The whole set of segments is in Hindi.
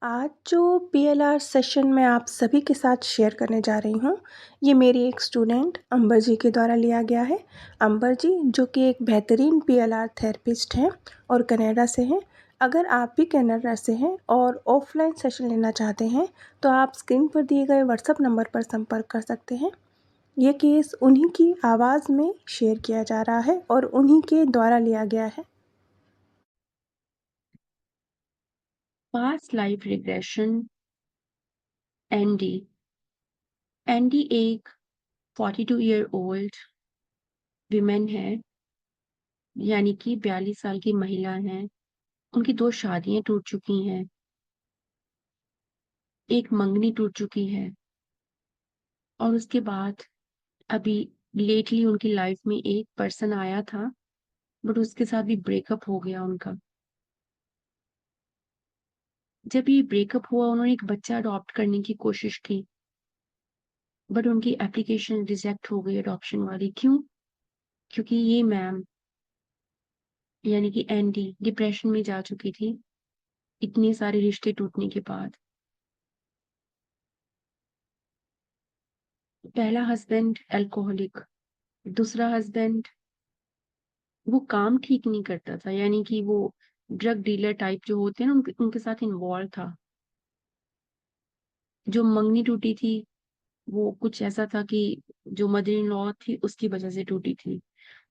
आज जो पीएलआर सेशन मैं आप सभी के साथ शेयर करने जा रही हूँ, ये मेरी एक स्टूडेंट अंबर जी के द्वारा लिया गया है। अंबर जी जो कि एक बेहतरीन पीएलआर थेरेपिस्ट हैं और कनाडा से हैं। अगर आप भी कनाडा से हैं और ऑफलाइन सेशन लेना चाहते हैं, तो आप स्क्रीन पर दिए गए व्हाट्सएप नंबर पर संपर्क कर सकते हैं। ये केस उन्हीं की आवाज़ में शेयर किया जा रहा है और उन्हीं के द्वारा लिया गया है। Past life regression ND ND एक 42 ईयर ओल्ड विमेन है, यानी कि 42 साल की महिला हैं। उनकी 2 शादियां टूट चुकी हैं, एक मंगनी टूट चुकी है और उसके बाद अभी लेटली उनकी लाइफ में एक पर्सन आया था, बट उसके साथ भी ब्रेकअप हो गया उनका। जब ये ब्रेकअप हुआ उन्होंने एक बच्चा अडॉप्ट करने की कोशिश की, बट उनकी एप्लीकेशन रिजेक्ट हो गई अडॉप्शन वाली। क्यों? क्योंकि ये मैम यानी कि एंडी डिप्रेशन में जा चुकी थी इतने सारे रिश्ते टूटने के बाद। पहला हस्बैंड अल्कोहलिक, दूसरा हस्बैंड वो काम ठीक नहीं करता था, यानी कि वो ड्रग डीलर टाइप जो होते हैं ना उनके साथ इन्वॉल्व था। जो मंगनी टूटी थी वो कुछ ऐसा था कि जो मदर इन लॉ थी उसकी वजह से टूटी थी।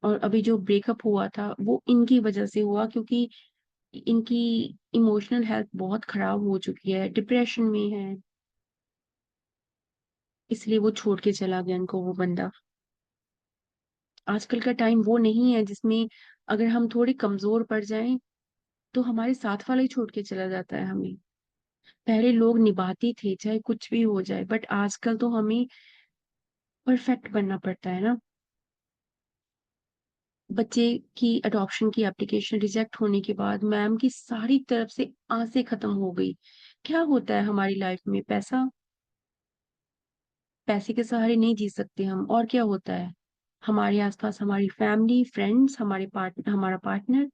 और अभी जो ब्रेकअप हुआ था वो इनकी वजह से हुआ, क्योंकि इनकी इमोशनल हेल्थ बहुत खराब हो चुकी है, डिप्रेशन में है, इसलिए वो छोड़ के चला गया इनको वो बंदा। आजकल का टाइम वो नहीं है जिसमें अगर हम थोड़े कमजोर पड़ जाएं तो हमारे साथ वाला ही छोड़ के चला जाता है हमें। पहले लोग निभाते थे चाहे कुछ भी हो जाए, बट आजकल तो हमें परफेक्ट बनना पड़ता है ना। बच्चे की अडॉप्शन की एप्लीकेशन रिजेक्ट होने के बाद मैम की सारी तरफ से आसें खत्म हो गई। क्या होता है हमारी लाइफ में? पैसा। पैसे के सहारे नहीं जी सकते हम। और क्या होता है? हमारे आसपास हमारी फैमिली, फ्रेंड्स, हमारा पार्टनर,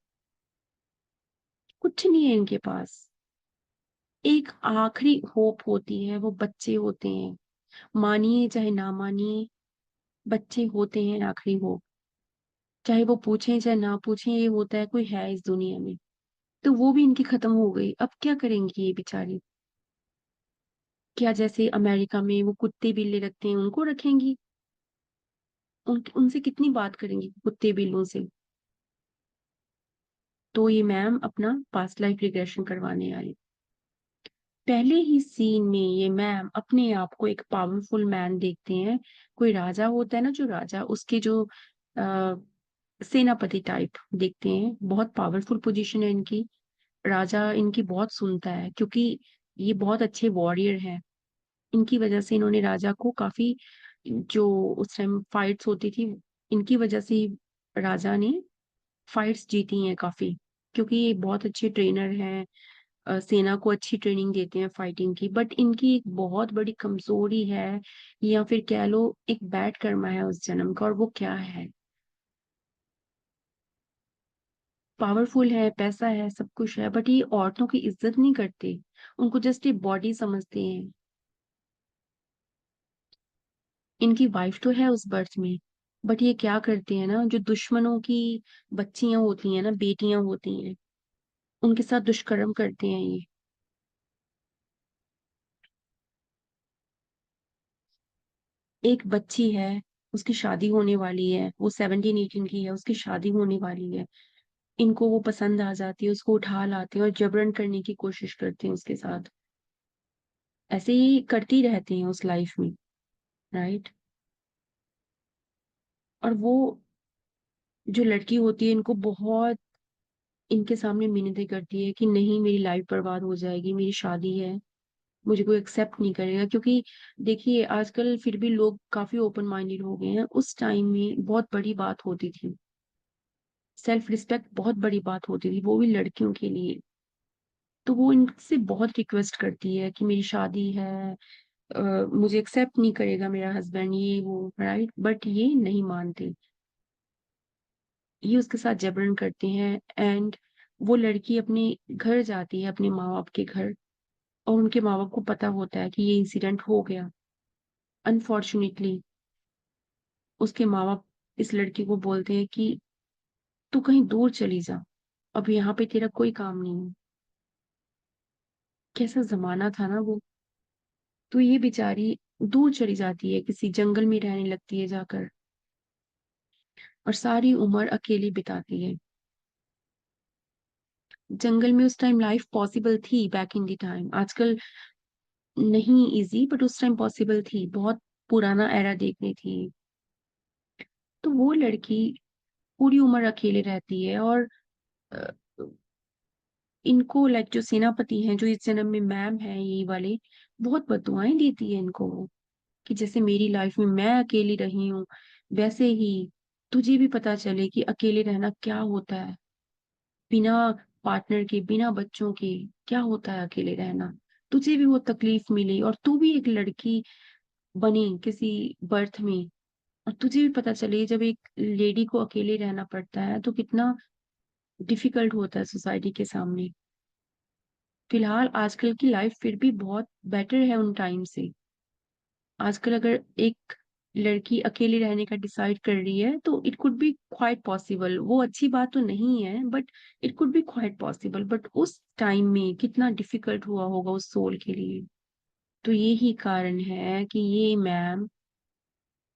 कुछ नहीं है इनके पास। एक आखिरी होप होती है, वो बच्चे होते हैं। मानिए चाहे ना मानिए, बच्चे होते हैं आखिरी होप। चाहे वो पूछें चाहे ना पूछें, ये होता है कोई है इस दुनिया में। तो वो भी इनकी खत्म हो गई। अब क्या करेंगी ये बेचारी? क्या जैसे अमेरिका में वो कुत्ते बिल्ली रखते हैं उनको रखेंगी? उनसे कितनी बात करेंगी कुत्ते बिल्लों से? तो ये मैम अपना पास्ट लाइफ रिग्रेशन करवाने आई। पहले ही सीन में ये मैम अपने आप को एक पावरफुल मैन देखते हैं। कोई राजा होता है ना, जो राजा उसके जो आ, सेनापति टाइप देखते हैं। बहुत पावरफुल पोजीशन है इनकी। राजा इनकी बहुत सुनता है, क्योंकि ये बहुत अच्छे वॉरियर हैं। इनकी वजह से इन्होंने राजा को काफी, जो उस टाइम फाइट्स होती थी, इनकी वजह से ही राजा ने फाइट्स जीती हैं काफी। क्योंकि ये बहुत अच्छे ट्रेनर हैं, सेना को अच्छी ट्रेनिंग देते हैं फाइटिंग की। बट इनकी एक बहुत बड़ी कमजोरी है, या फिर कह लो एक बैड कर्मा है उस जन्म का। और वो क्या है? पावरफुल है, पैसा है, सब कुछ है, बट ये औरतों की इज्जत नहीं करते। उनको जस्ट एक बॉडी समझते हैं। इनकी वाइफ तो है उस बर्थ में, बट ये क्या करते हैं ना, जो दुश्मनों की बच्चियां होती हैं ना, बेटियां होती हैं, उनके साथ दुष्कर्म करते हैं ये। एक बच्ची है, उसकी शादी होने वाली है, वो 17-18 की है, उसकी शादी होने वाली है। इनको वो पसंद आ जाती है, उसको उठा लाते हैं और जबरन करने की कोशिश करते हैं उसके साथ। ऐसे ही करती रहते हैं उस लाइफ में, राइट। और वो जो लड़की होती है इनको बहुत इनके सामने मिन्नतें करती है कि नहीं, मेरी लाइफ बर्बाद हो जाएगी, मेरी शादी है, मुझे कोई एक्सेप्ट नहीं करेगा। क्योंकि देखिए आजकल फिर भी लोग काफी ओपन माइंडेड हो गए हैं। उस टाइम में बहुत बड़ी बात होती थी, सेल्फ रिस्पेक्ट बहुत बड़ी बात होती थी, वो भी लड़कियों के लिए। तो वो इनसे बहुत रिक्वेस्ट करती है कि मेरी शादी है, मुझे एक्सेप्ट नहीं करेगा मेरा हस्बैंड, ये वो, राइट। बट ये नहीं मानते, ये उसके साथ जबरन करते हैं। एंड वो लड़की अपने घर जाती है, अपने माँ बाप के घर, और उनके माँ-बाप को पता होता है कि ये इंसिडेंट हो गया। अनफॉर्च्यूनेटली उसके माँ-बाप इस लड़की को बोलते हैं कि तू कहीं दूर चली जा, अब यहाँ पे तेरा कोई काम नहीं है। कैसा ज़माना था ना वो। तो ये बेचारी दूर चली जाती है, किसी जंगल में रहने लगती है जाकर और सारी उम्र अकेली बिताती है। जंगल में उस टाइम लाइफ पॉसिबल थी बैक इन द टाइम, आजकल नहीं इज़ी बट उस टाइम पॉसिबल थी, बहुत पुराना एरा देखनी थी। तो वो लड़की पूरी उम्र अकेले रहती है और अ, इनको लाइक जो सेनापति हैं, जो इस जन्म में मैम हैं ये वाले, बहुत बददुआएँ देती है इनको वो, कि जैसे मेरी लाइफ में मैं अकेली रही हूँ, वैसे ही तुझे भी पता चले कि अकेले रहना क्या होता है। बिना पार्टनर के, बिना बच्चों के क्या होता है अकेले रहना। तुझे भी वो तकलीफ मिले और तू भी एक लड़की बने किसी बर्थ में और तुझे भी पता चले जब एक लेडी को अकेले रहना पड़ता है तो कितना डिफिकल्ट होता है सोसाइटी के सामने। फिलहाल आजकल की लाइफ फिर भी बहुत बेटर है उन टाइम से। आजकल अगर एक लड़की अकेले रहने का डिसाइड कर रही है तो it could be quite possible. वो अच्छी बात तो नहीं है but it could be quite possible. But उस टाइम में कितना डिफिकल्ट हुआ होगा उस सोल के लिए। तो यही कारण है कि ये मैम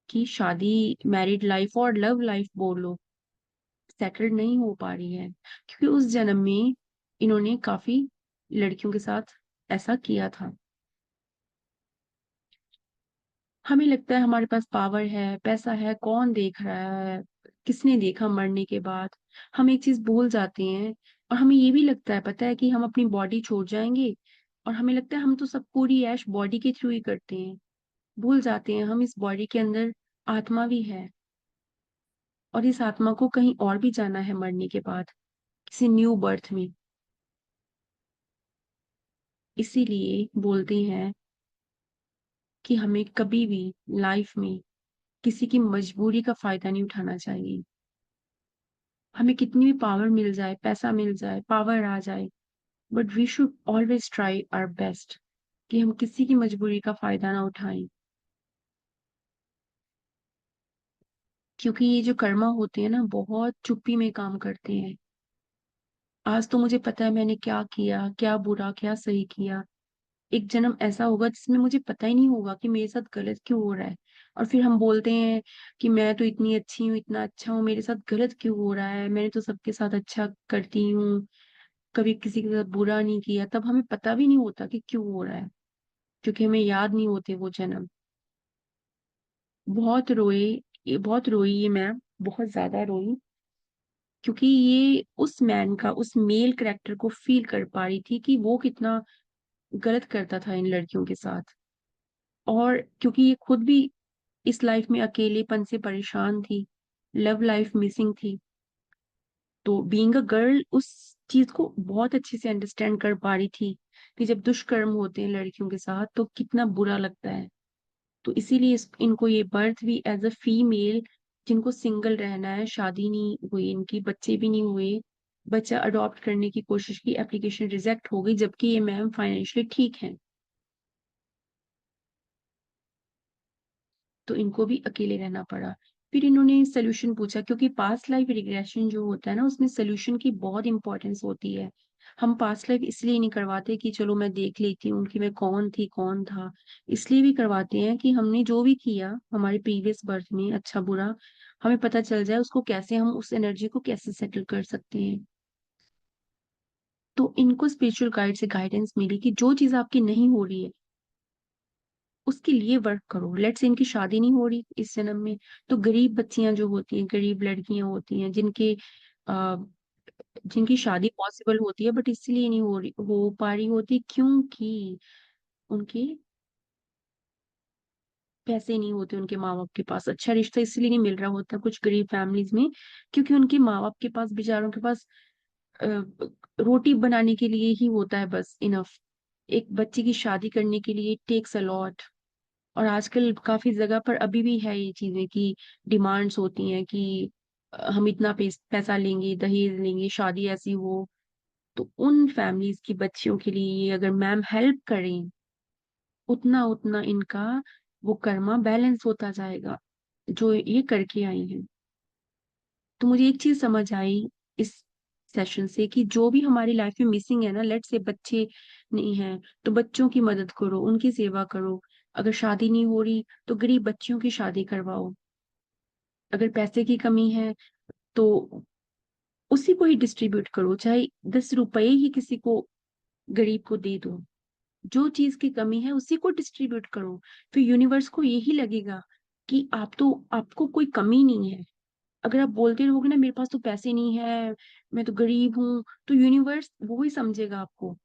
की शादी, मैरिड लाइफ और लव लाइफ बोलो, सेटल्ड नहीं हो पा रही है क्योंकि उस जन्म में इन्होंने काफी लड़कियों के साथ ऐसा किया था। हमें लगता है हमारे पास पावर है, पैसा है, कौन देख रहा है, किसने देखा मरने के बाद। हम एक चीज भूल जाते हैं और हमें ये भी लगता है, पता है, कि हम अपनी बॉडी छोड़ जाएंगे और हमें लगता है हम तो सब पूरी ऐश बॉडी के थ्रू ही करते हैं। भूल जाते हैं हम इस बॉडी के अंदर आत्मा भी है और इस आत्मा को कहीं और भी जाना है मरने के बाद, किसी न्यू बर्थ में। इसीलिए बोलते हैं कि हमें कभी भी लाइफ में किसी की मजबूरी का फायदा नहीं उठाना चाहिए। हमें कितनी भी पावर मिल जाए, पैसा मिल जाए, पावर आ जाए, but we should always try our best कि हम किसी की मजबूरी का फायदा ना उठाएं। क्योंकि ये जो कर्मा होते हैं ना, बहुत चुप्पी में काम करते हैं। आज तो मुझे पता है मैंने क्या किया, क्या बुरा, क्या सही किया। एक जन्म ऐसा होगा जिसमें मुझे पता ही नहीं होगा कि मेरे साथ गलत क्यों हो रहा है। और फिर हम बोलते हैं कि मैं तो इतनी अच्छी हूँ, इतना अच्छा हूँ, मेरे साथ गलत क्यों हो रहा है, मैंने तो सबके साथ अच्छा करती हूँ, कभी किसी के साथ बुरा नहीं किया। तब हमें पता भी नहीं होता कि क्यों हो रहा है, क्योंकि हमें याद नहीं होते वो जन्म। बहुत रोए, ये बहुत रोई ये मैम, बहुत ज्यादा रोई, क्योंकि ये उस मैन का, उस मेल कैरेक्टर को फील कर पा रही थी कि वो कितना गलत करता था इन लड़कियों के साथ। और क्योंकि ये खुद भी इस लाइफ में अकेलेपन से परेशान थी, लव लाइफ मिसिंग थी, तो बीइंग अ गर्ल उस चीज को बहुत अच्छे से अंडरस्टैंड कर पा रही थी कि जब दुष्कर्म होते हैं लड़कियों के साथ तो कितना बुरा लगता है। तो इसीलिए इनको ये बर्थ भी एज अ फीमेल, जिनको सिंगल रहना है, शादी नहीं हुई इनकी, बच्चे भी नहीं हुए, बच्चा अडॉप्ट करने की कोशिश की, एप्लीकेशन रिजेक्ट हो गई, जबकि ये मैम फाइनेंशियली ठीक है, तो इनको भी अकेले रहना पड़ा। फिर इन्होंने सोल्यूशन पूछा, क्योंकि पास्ट लाइफ रिग्रेशन जो होता है ना, उसमें सोल्यूशन की बहुत इंपॉर्टेंस होती है। हम पास्ट लाइफ इसलिए नहीं करवाते कि चलो मैं देख लेती हूँ कि मैं कौन थी, कौन था। इसलिए भी करवाते हैं कि हमने जो भी किया हमारे प्रीवियस बर्थ में, अच्छा बुरा, हमें पता चल जाए उसको कैसे, हम उस एनर्जी को कैसे सेटल कर सकते हैं। तो इनको स्पिरिचुअल गाइड से गाइडेंस मिली कि जो चीज आपकी नहीं हो रही है उसके लिए वर्क करो। लेट्स से इनकी शादी नहीं हो रही इस जन्म में, तो गरीब बच्चियां जो होती हैं, गरीब लड़कियां होती हैं, आ, जिनकी शादी पॉसिबल होती है बट इसलिए नहीं हो पा रही होती क्योंकि उनके पैसे नहीं होते, उनके माँ बाप के पास अच्छा रिश्ता इसलिए नहीं मिल रहा होता कुछ गरीब फैमिलीज में, क्योंकि उनके माँ बाप के पास, बेचारों के पास अ, रोटी बनाने के लिए ही होता है बस इनफ। एक बच्चे की शादी करने के लिए टेक्स अ लॉट। और आजकल काफी जगह पर अभी भी है ये चीजें कि डिमांड्स होती हैं कि हम इतना पैसा लेंगे, दहेज लेंगे, शादी ऐसी हो। तो उन फैमिलीज की बच्चियों के लिए अगर मैम हेल्प करें, उतना उतना इनका वो कर्मा बैलेंस होता जाएगा जो ये करके आई हैं। तो मुझे एक चीज समझ आई इस सेशन से कि जो भी हमारी लाइफ में मिसिंग है ना, लेट से बच्चे नहीं हैं तो बच्चों की मदद करो, उनकी सेवा करो। अगर शादी नहीं हो रही तो गरीब बच्चियों की शादी करवाओ। अगर पैसे की कमी है तो उसी को ही डिस्ट्रीब्यूट करो, चाहे 10 रुपए ही किसी को गरीब को दे दो। जो चीज की कमी है उसी को डिस्ट्रीब्यूट करो। फिर यूनिवर्स को यही लगेगा कि आपको कोई कमी नहीं है। अगर आप बोलते रहोगे ना मेरे पास तो पैसे नहीं है, मैं तो गरीब हूं, तो यूनिवर्स वो ही समझेगा आपको